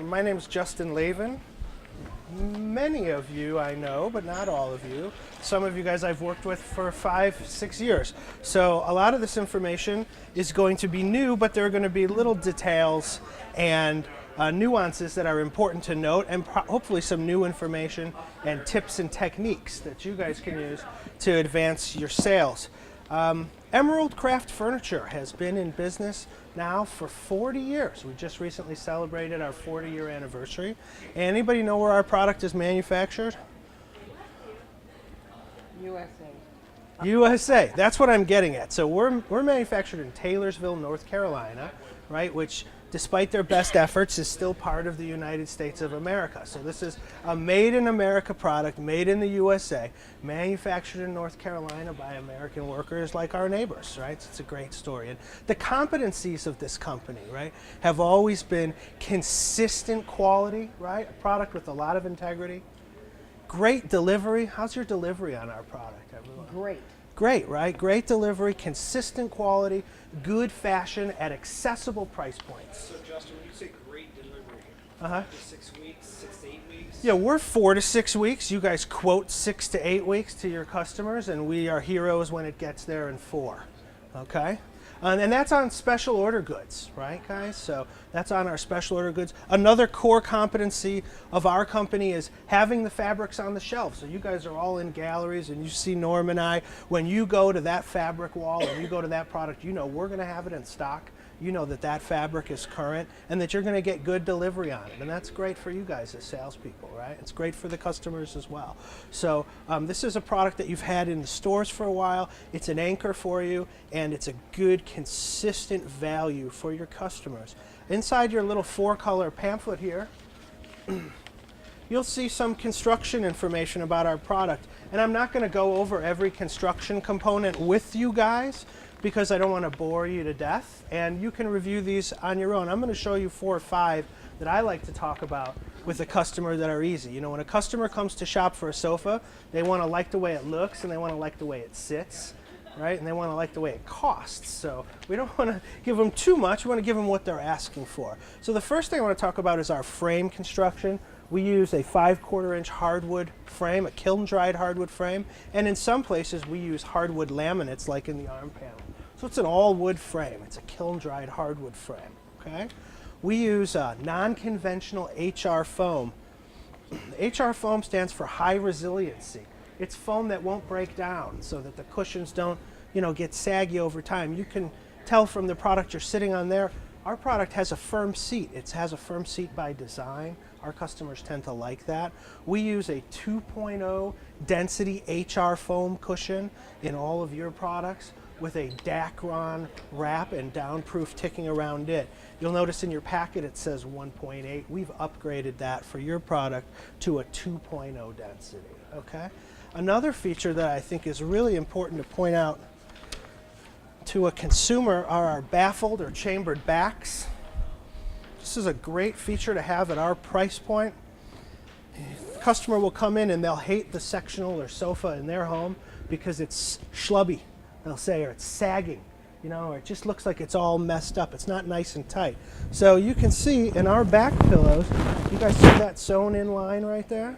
My name is Justin Lavin. Many of you I know, but not all of you. Some of you guys I've worked with for 5, 6 years. So a lot of this information is going to be new, but there are going to be little details and nuances that are important to note, and hopefully some new information and tips and techniques that you guys can use to advance your sales. Emerald Craft Furniture has been in business now for 40 years. We just recently celebrated our 40-year anniversary. Anybody know where our product is manufactured? USA. USA. That's what I'm getting at. So we're manufactured in Taylorsville, North Carolina, right? Which, despite their best efforts, is still part of the United States of America. So this is a made in America product, made in the USA, manufactured in North Carolina by American workers like our neighbors, right? So it's a great story. And the competencies of this company, right, have always been consistent quality, right? A product with a lot of integrity. Great delivery. How's your delivery on our product, everyone? Great. Great, right? Great delivery, consistent quality, good fashion at accessible price points. So Justin, when you say great delivery, 6 weeks, 6 to 8 weeks? Yeah, we're 4 to 6 weeks. You guys quote 6 to 8 weeks to your customers, and we are heroes when it gets there in 4. Okay? And that's on special order goods, right, guys? So that's on our special order goods. Another core competency of our company is having the fabrics on the shelf. So you guys are all in galleries, and you see Norm and I. When you go to that fabric wall and you go to that product, you know we're going to have it in stock. You know that that fabric is current and that you're going to get good delivery on it. And that's great for you guys as salespeople, right? It's great for the customers as well. So this is a product that you've had in the stores for a while. It's an anchor for you, and it's a good, consistent value for your customers. Inside your little 4-color pamphlet here, you'll see some construction information about our product. And I'm not going to go over every construction component with you guys, because I don't want to bore you to death, and you can review these on your own. I'm going to show you 4 or 5 that I like to talk about with a customer that are easy. You know, when a customer comes to shop for a sofa, they want to like the way it looks, and they want to like the way it sits, right? And they want to like the way it costs. So we don't want to give them too much. We want to give them what they're asking for. So the first thing I want to talk about is our frame construction. We use a 5/4 inch hardwood frame, a kiln-dried hardwood frame, and in some places we use hardwood laminates like in the arm panel. So it's an all-wood frame. It's a kiln-dried hardwood frame, okay? We use non-conventional HR foam. HR foam stands for high resiliency. It's foam that won't break down so that the cushions don't, you know, get saggy over time. You can tell from the product you're sitting on there, our product has a firm seat. It has a firm seat by design. Our customers tend to like that. We use a 2.0 density HR foam cushion in all of your products with a Dacron wrap and downproof ticking around it. You'll notice in your packet it says 1.8. We've upgraded that for your product to a 2.0 density, okay? Another feature that I think is really important to point out to a consumer are our baffled or chambered backs. This is a great feature to have at our price point. The customer will come in and they'll hate the sectional or sofa in their home because it's schlubby, they'll say, or it's sagging, you know, or it just looks like it's all messed up. It's not nice and tight. So you can see in our back pillows, you guys see that sewn in line right there?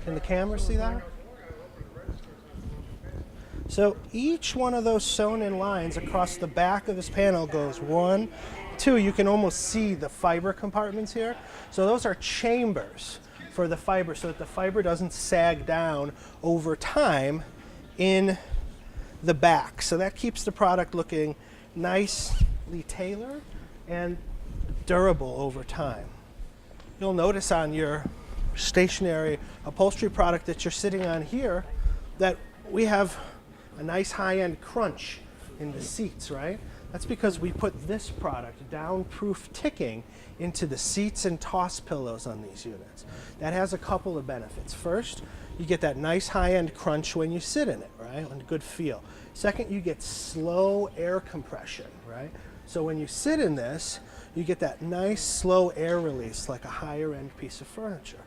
Can the camera see that? So each one of those sewn in lines across the back of this panel goes 1, 2. You can almost see the fiber compartments here. So those are chambers for the fiber so that the fiber doesn't sag down over time in the back. So that keeps the product looking nicely tailored and durable over time. You'll notice on your stationary upholstery product that you're sitting on here that we have a nice high-end crunch in the seats, right? That's because we put this product, down-proof ticking, into the seats and toss pillows on these units. That has a couple of benefits. First, you get that nice high-end crunch when you sit in it, right? And a good feel. Second, you get slow air compression, right? So when you sit in this, you get that nice slow air release like a higher-end piece of furniture.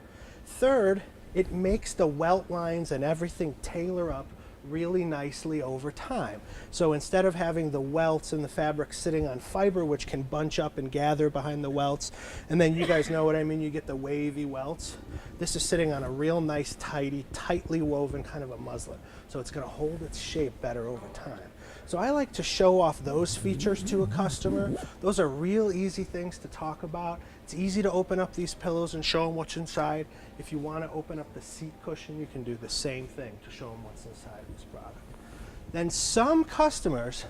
Third, it makes the welt lines and everything tailor up really nicely over time. So instead of having the welts in the fabric sitting on fiber, which can bunch up and gather behind the welts, and then you guys know what I mean, you get the wavy welts. This is sitting on a real nice, tidy, tightly woven kind of a muslin. So it's going to hold its shape better over time. So I like to show off those features to a customer. Those are real easy things to talk about. It's easy to open up these pillows and show them what's inside. If you want to open up the seat cushion, you can do the same thing to show them what's inside this product. Then some customers,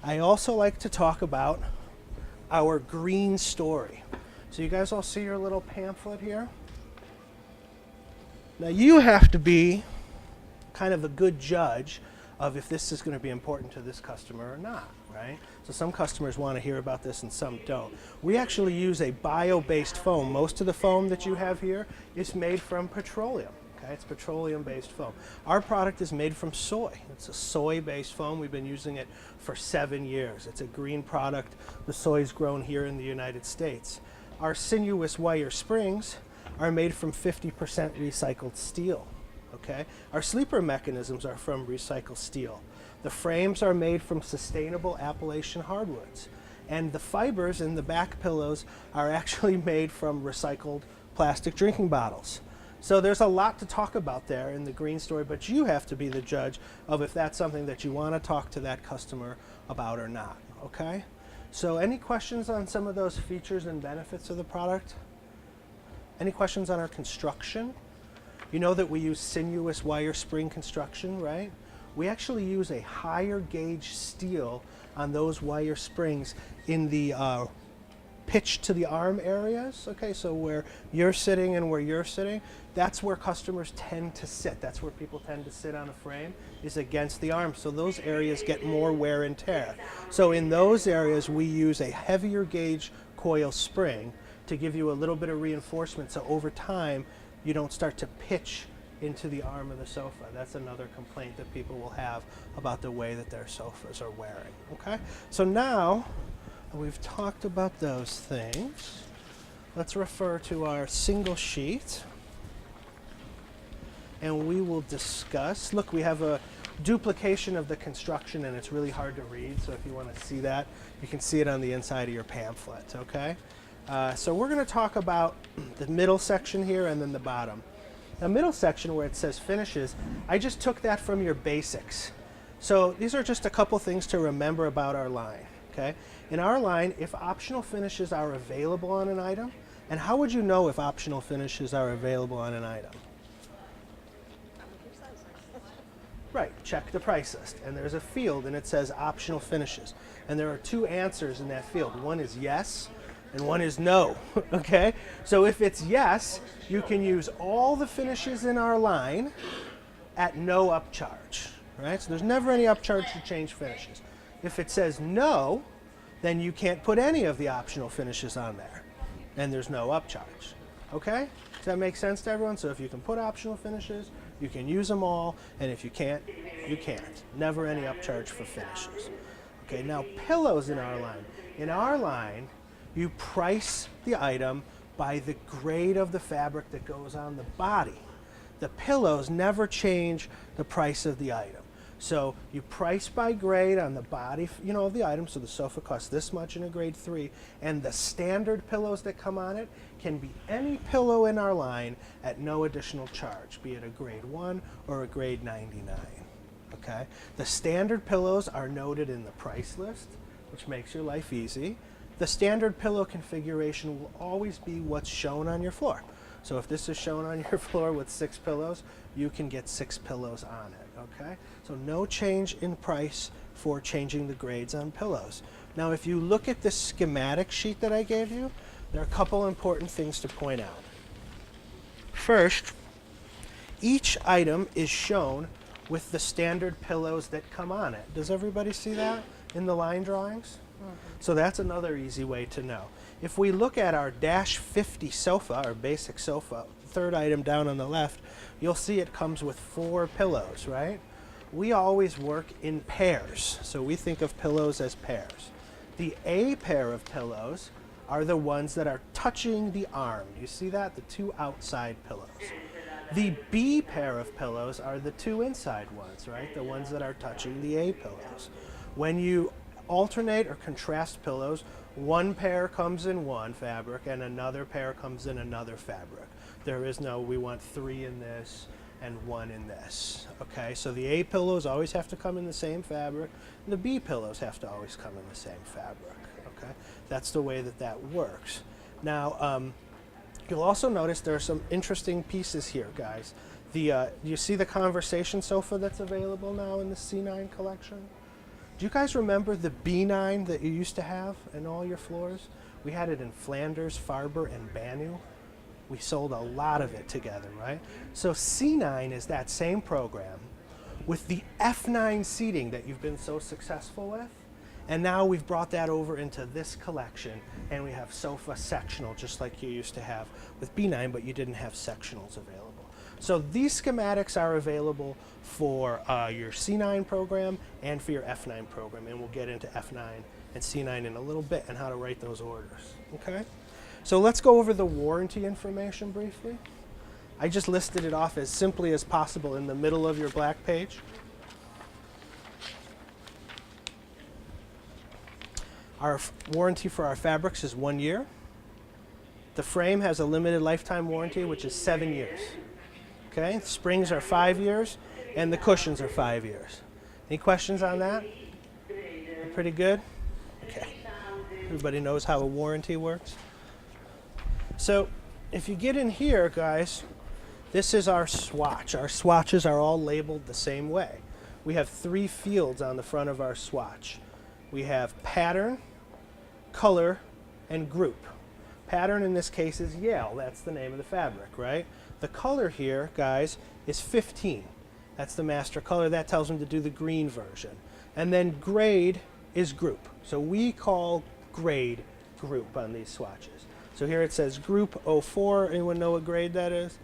I also like to talk about our green story. So you guys all see your little pamphlet here? Now you have to be kind of a good judge of if this is going to be important to this customer or not, right? So some customers want to hear about this and some don't. We actually use a bio-based foam. Most of the foam that you have here is made from petroleum. Okay, it's petroleum-based foam. Our product is made from soy. It's a soy-based foam. We've been using it for 7 years. It's a green product. The soy is grown here in the United States. Our sinuous wire springs are made from 50% recycled steel. Okay? Our sleeper mechanisms are from recycled steel. The frames are made from sustainable Appalachian hardwoods. And the fibers in the back pillows are actually made from recycled plastic drinking bottles. So there's a lot to talk about there in the green story, but you have to be the judge of if that's something that you want to talk to that customer about or not. Okay? So any questions on some of those features and benefits of the product? Any questions on our construction? You know that we use sinuous wire spring construction, right? We actually use a higher gauge steel on those wire springs in the pitch to the arm areas. Okay, so where you're sitting and where you're sitting, that's where customers tend to sit. That's where people tend to sit on a frame, is against the arm. So those areas get more wear and tear. So in those areas, we use a heavier gauge coil spring to give you a little bit of reinforcement. So over time, you don't start to pitch into the arm of the sofa. That's another complaint that people will have about the way that their sofas are wearing. Okay, so now we've talked about those things. Let's refer to our single sheet and we will discuss. Look, we have a duplication of the construction and it's really hard to read, so if you want to see that, you can see it on the inside of your pamphlet. Okay, so we're going to talk about the middle section here and then the bottom. The middle section where it says finishes, I just took that from your basics. So these are just a couple things to remember about our line. Okay, in our line, if optional finishes are available on an item, and how would you know if optional finishes are available on an item? Right, check the price list, and there's a field and it says optional finishes. And there are two answers in that field. One is yes, and one is no. Okay, so if it's yes, you can use all the finishes in our line at no upcharge. Right, so there's never any upcharge to change finishes. If it says no, then you can't put any of the optional finishes on there, and there's no upcharge. Okay, does that make sense to everyone? So if you can put optional finishes, you can use them all, and if you can't, you can't. Never any upcharge for finishes. Okay, now pillows in our line. In our line, you price the item by the grade of the fabric that goes on the body. The pillows never change the price of the item. So you price by grade on the body, you know, of the item. So the sofa costs this much in a grade 3, and the standard pillows that come on it can be any pillow in our line at no additional charge, be it a grade 1 or a grade 99. Okay, the standard pillows are noted in the price list, which makes your life easy. The standard pillow configuration will always be what's shown on your floor. So if this is shown on your floor with 6 pillows, you can get 6 pillows on it. Okay, so no change in price for changing the grades on pillows. Now if you look at this schematic sheet that I gave you, there are a couple important things to point out. First, each item is shown with the standard pillows that come on it. Does everybody see that in the line drawings? So that's another easy way to know. If we look at our -50 sofa, our basic sofa, third item down on the left, you'll see it comes with 4 pillows, right? We always work in pairs, so we think of pillows as pairs. The A pair of pillows are the ones that are touching the arm. You see that? The 2 outside pillows. The B pair of pillows are the two inside ones, right? The ones that are touching the A pillows. When you alternate or contrast pillows, one pair comes in one fabric and another pair comes in another fabric. There is no, we want 3 in this and 1 in this. Okay, so the A pillows always have to come in the same fabric, and the B pillows have to always come in the same fabric. Okay, that's the way that that works. Now, you'll also notice there are some interesting pieces here, guys. You see the conversation sofa that's available now in the C9 collection? Do you guys remember the B9 that you used to have in all your floors? We had it in Flanders, Farber, and Banu. We sold a lot of it together, right? So C9 is that same program with the F9 seating that you've been so successful with. And now we've brought that over into this collection, and we have sofa sectional, just like you used to have with B9, but you didn't have sectionals available. So these schematics are available for your C9 program and for your F9 program, and we'll get into F9 and C9 in a little bit and how to write those orders, okay? So let's go over the warranty information briefly. I just listed it off as simply as possible in the middle of your black page. Our warranty for our fabrics is 1 year. The frame has a limited lifetime warranty, which is 7 years. Okay, the springs are 5 years, and the cushions are 5 years. Any questions on that? Pretty good? Okay. Everybody knows how a warranty works? So if you get in here, guys, this is our swatch. Our swatches are all labeled the same way. We have 3 fields on the front of our swatch. We have pattern, color, and group. Pattern in this case is Yale. That's the name of the fabric, right? The color here, guys, is 15. That's the master color. That tells them to do the green version. And then grade is group. So we call grade group on these swatches. So here it says group 04. Anyone know what grade that is?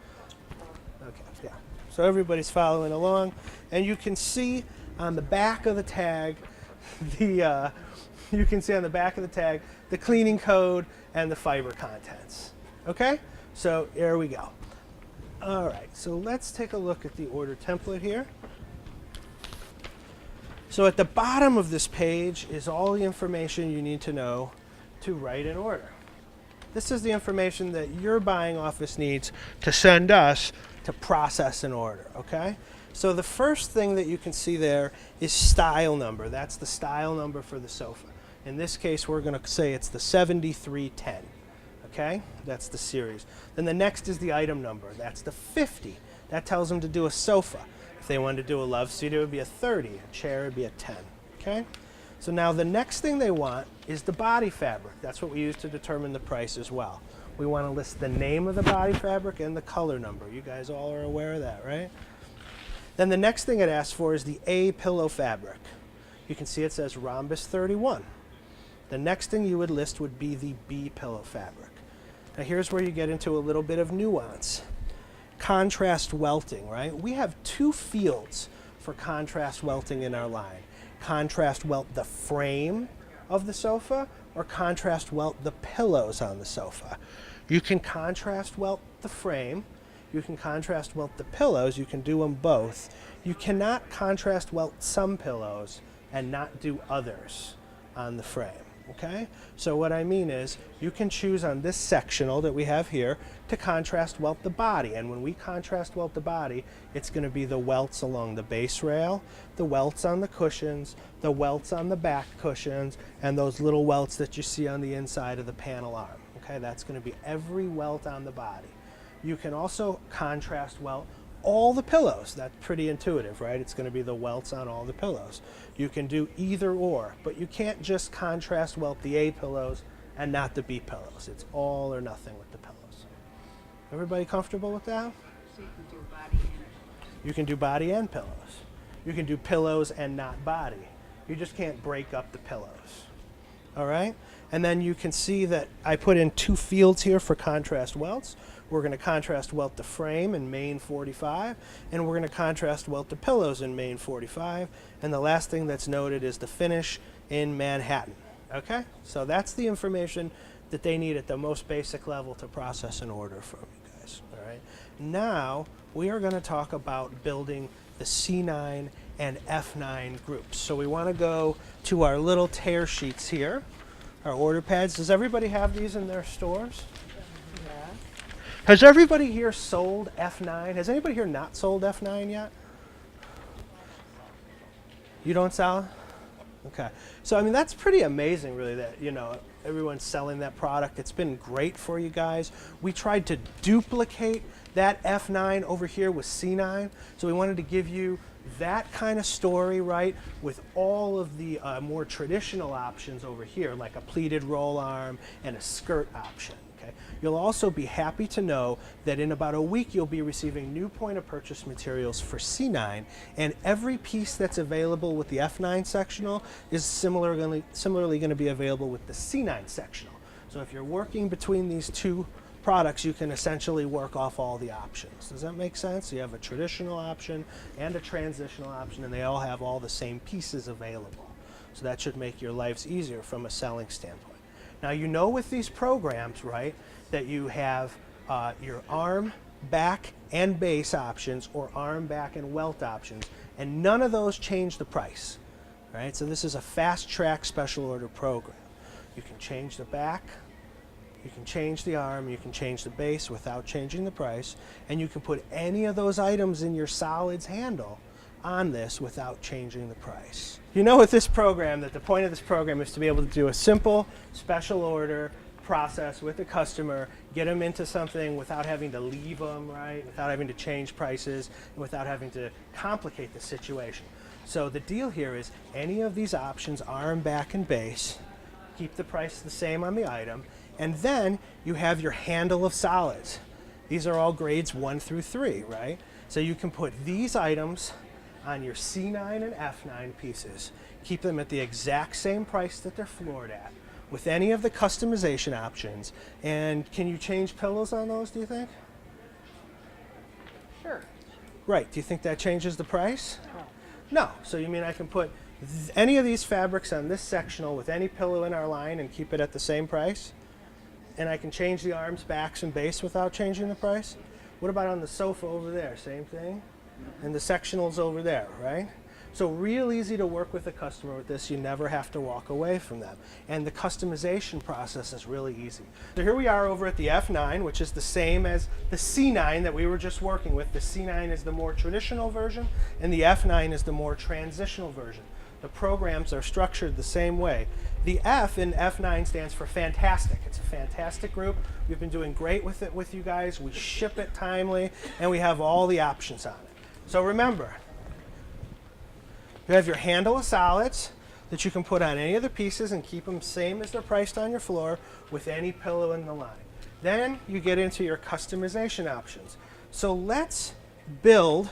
Okay, yeah. So everybody's following along. And you can see on the back of the tag, the cleaning code and the fiber contents. Okay? So there we go. All right, so let's take a look at the order template here. So at the bottom of this page is all the information you need to know to write an order. This is the information that your buying office needs to send us to process an order, okay? So the first thing that you can see there is style number. That's the style number for the sofa. In this case, we're going to say it's the 7310. Okay, that's the series. Then the next is the item number. That's the 50. That tells them to do a sofa. If they wanted to do a love seat, it would be a 30. A chair would be a 10. Okay, so now the next thing they want is the body fabric. That's what we use to determine the price as well. We want to list the name of the body fabric and the color number. You guys all are aware of that, right? Then the next thing it asks for is the A pillow fabric. You can see it says Rhombus 31. The next thing you would list would be the B pillow fabric. Now here's where you get into a little bit of nuance. Contrast welting, right? We have 2 fields for contrast welting in our line. Contrast welt the frame of the sofa or contrast welt the pillows on the sofa. You can contrast welt the frame. You can contrast welt the pillows. You can do them both. You cannot contrast welt some pillows and not do others on the frame. Okay, so what I mean is you can choose on this sectional that we have here to contrast welt the body, and when we contrast welt the body, it's going to be the welts along the base rail, the welts on the cushions, the welts on the back cushions, and those little welts that you see on the inside of the panel arm. Okay, that's going to be every welt on the body. You can also contrast welt all the pillows. That's pretty intuitive, right? It's going to be the welts on all the pillows. You can do either or, but you can't just contrast welt the A pillows and not the B pillows. It's all or nothing with the pillows. Everybody comfortable with that? So you can do body and You can do body and pillows. You can do pillows and not body. You just can't break up the pillows. All right? And then you can see that I put in 2 fields here for contrast welts. We're going to contrast welt the frame in main 45, and we're going to contrast welt the pillows in main 45. And the last thing that's noted is the finish in Manhattan. Okay? So that's the information that they need at the most basic level to process an order from you guys. guys. All right. Now we are going to talk about building the C9 and F9 groups. So we want to go to our little tear sheets here, our order pads. Does everybody have these in their stores? Yeah. Has everybody here sold F9? Has anybody here not sold F9 yet? You don't sell it? Okay. So, I mean, that's pretty amazing, really, that, you know, everyone's selling that product. It's been great for you guys. We tried to duplicate that F9 over here with C9. So we wanted to give you that kind of story, right, with all of the more traditional options over here, like a pleated roll arm and a skirt option. Okay. You'll also be happy to know that in about a week you'll be receiving new point of purchase materials for C9, and every piece that's available with the F9 sectional is similarly going to be available with the C9 sectional. So if you're working between these two products, you can essentially work off all the options. Does that make sense? You have a traditional option and a transitional option, and they all have all the same pieces available. So that should make your lives easier from a selling standpoint. Now, you know with these programs, right, that you have your arm, back, and base options, or arm, back, and welt options, and none of those change the price, right? So this is a fast track special order program. You can change the back, you can change the arm, you can change the base without changing the price, and you can put any of those items in your solids handle on this without changing the price. You know with this program that the point of this program is to be able to do a simple special order process with the customer, get them into something without having to leave them, right? Without having to change prices, and without having to complicate the situation. So the deal here is any of these options, arm, back, and base, keep the price the same on the item, and then you have your handle of solids. These are all grades 1 through 3, right? So you can put these items on your C9 and F9 pieces, keep them at the exact same price that they're floored at, with any of the customization options. And can you change pillows on those, do you think? Sure. Right, do you think that changes the price? No, so you mean I can put any of these fabrics on this sectional with any pillow in our line and keep it at the same price? And I can change the arms, backs, and base without changing the price? What about on the sofa over there, same thing? And the sectionals over there, right? So real easy to work with a customer with this. You never have to walk away from them. And the customization process is really easy. So here we are over at the F9, which is the same as the C9 that we were just working with. The C9 is the more traditional version, and the F9 is the more transitional version. The programs are structured the same way. The F in F9 stands for fantastic. It's a fantastic group. We've been doing great with it with you guys. We ship it timely, and we have all the options on it. So remember, you have your handle of solids that you can put on any of the pieces and keep them same as they're priced on your floor with any pillow in the line. Then you get into your customization options. So let's build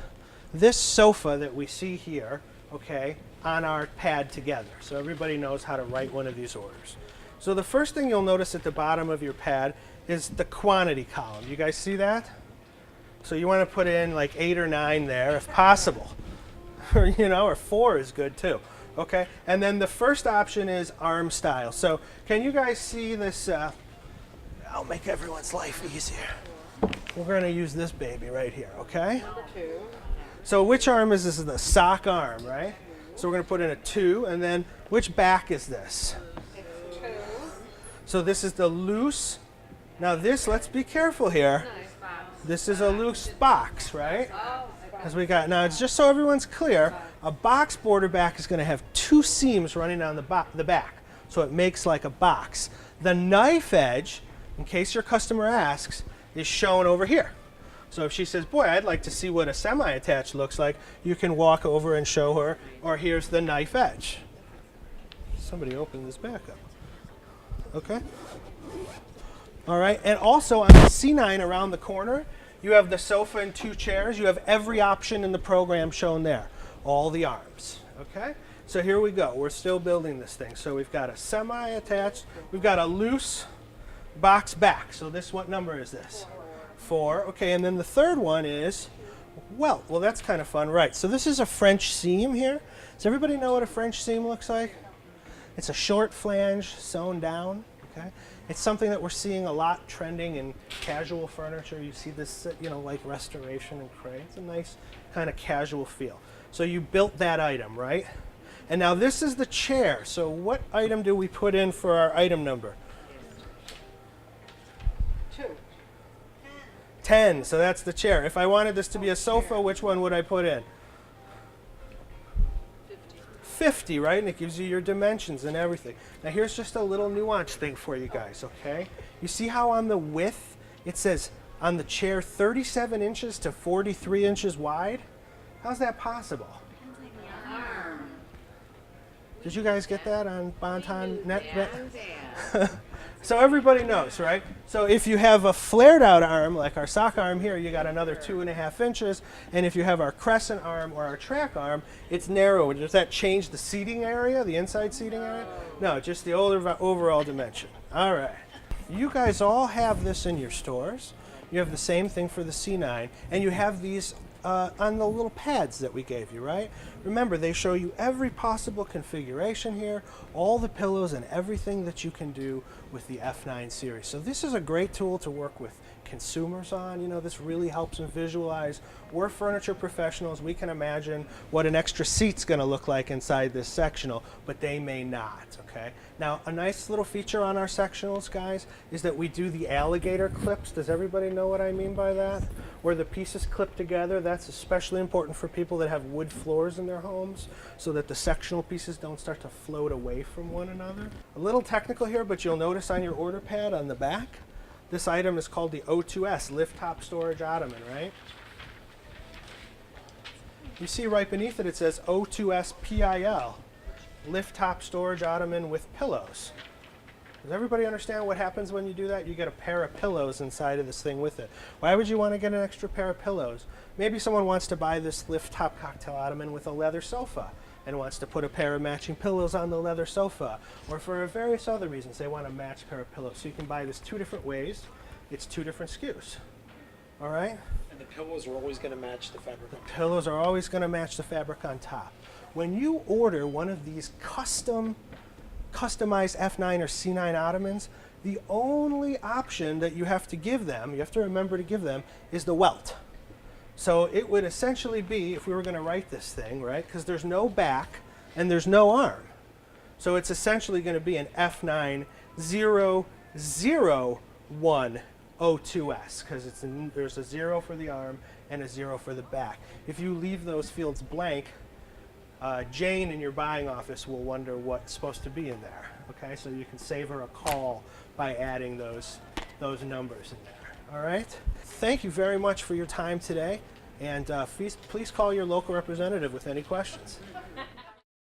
this sofa that we see here, okay, on our pad together, so everybody knows how to write one of these orders. So the first thing you'll notice at the bottom of your pad is the quantity column. You guys see that? So you want to put in like 8 or 9 there if possible. Or, you know, or 4 is good too. Okay, and then the first option is arm style. So can you guys see this? I'll make everyone's life easier. We're going to use this baby right here, okay? Number 2. So which arm is this? Is the sock arm, right? So we're going to put in a 2, and then which back is this? It's 2. So this is the loose. Now this, let's be careful here. Nice box. This is a loose box, right? Oh, As we got now, it's just so everyone's clear. A box border back is going to have 2 seams running down the back, so it makes like a box. The knife edge, in case your customer asks, is shown over here. So if she says, boy, I'd like to see what a semi-attached looks like, you can walk over and show her, or here's the knife edge. Somebody open this back up. Okay. All right, and also on the C9 around the corner, you have the sofa and 2 chairs. You have every option in the program shown there, all the arms, okay? So here we go. We're still building this thing. So we've got a semi-attached, we've got a loose box back. So this, what number is this? 4, okay, and then the third one is welt. Well, that's kind of fun, right? So this is a French seam here. Does everybody know what a French seam looks like? It's a short flange sewn down, Okay, it's something that we're seeing a lot trending in casual furniture. You see this, like restoration and cray. It's a nice kind of casual feel. So you built that item, right? And now this is the chair. So what item do we put in for our item number? 2. 10. So that's the chair. If I wanted this to be a sofa, which one would I put in? 50, right? And it gives you your dimensions and everything. Now here's just a little nuance thing for you guys, okay? You see how on the width it says on the chair 37 inches to 43 inches wide? How's that possible? Did you guys get that on Bonton Net? So everybody knows, right? So if you have a flared out arm, like our sock arm here, you got another 2.5 inches. And if you have our crescent arm or our track arm, it's narrow. Does that change the seating area, the inside seating area? No, just the overall dimension. All right. You guys all have this in your stores. You have the same thing for the C9, and you have these on the little pads that we gave you, right? Remember, they show you every possible configuration here, all the pillows and everything that you can do with the F9 series. So this is a great tool to work with consumers on. This really helps them visualize. We're furniture professionals. We can imagine what an extra seat's going to look like inside this sectional, but they may not, okay? Now, a nice little feature on our sectionals, guys, is that we do the alligator clips. Does everybody know what I mean by that? Where the pieces clip together. That's especially important for people that have wood floors in their homes so that the sectional pieces don't start to float away from one another. A little technical here, but you'll notice on your order pad on the back, this item is called the O2S, Lift Top Storage Ottoman, right? You see right beneath it, it says O2S PIL, Lift Top Storage Ottoman with pillows. Does everybody understand what happens when you do that? You get a pair of pillows inside of this thing with it. Why would you want to get an extra pair of pillows? Maybe someone wants to buy this lift top cocktail ottoman with a leather sofa and wants to put a pair of matching pillows on the leather sofa. Or for various other reasons, they want a matched pair of pillows. So you can buy this 2 different ways. It's 2 different SKUs. All right? And the pillows are always going to match the fabric. The pillows are always going to match the fabric on top. When you order one of these customized F9 or C9 ottomans, the only option that you have to give them, you have to remember to give them, is the welt. So it would essentially be, if we were going to write this thing, right, because there's no back and there's no arm. So it's essentially going to be an F9 001 O2S, because there's a 0 for the arm and a 0 for the back. If you leave those fields blank, Jane in your buying office will wonder what's supposed to be in there. Okay, so you can save her a call by adding those numbers in there. All right. Thank you very much for your time today, and please call your local representative with any questions.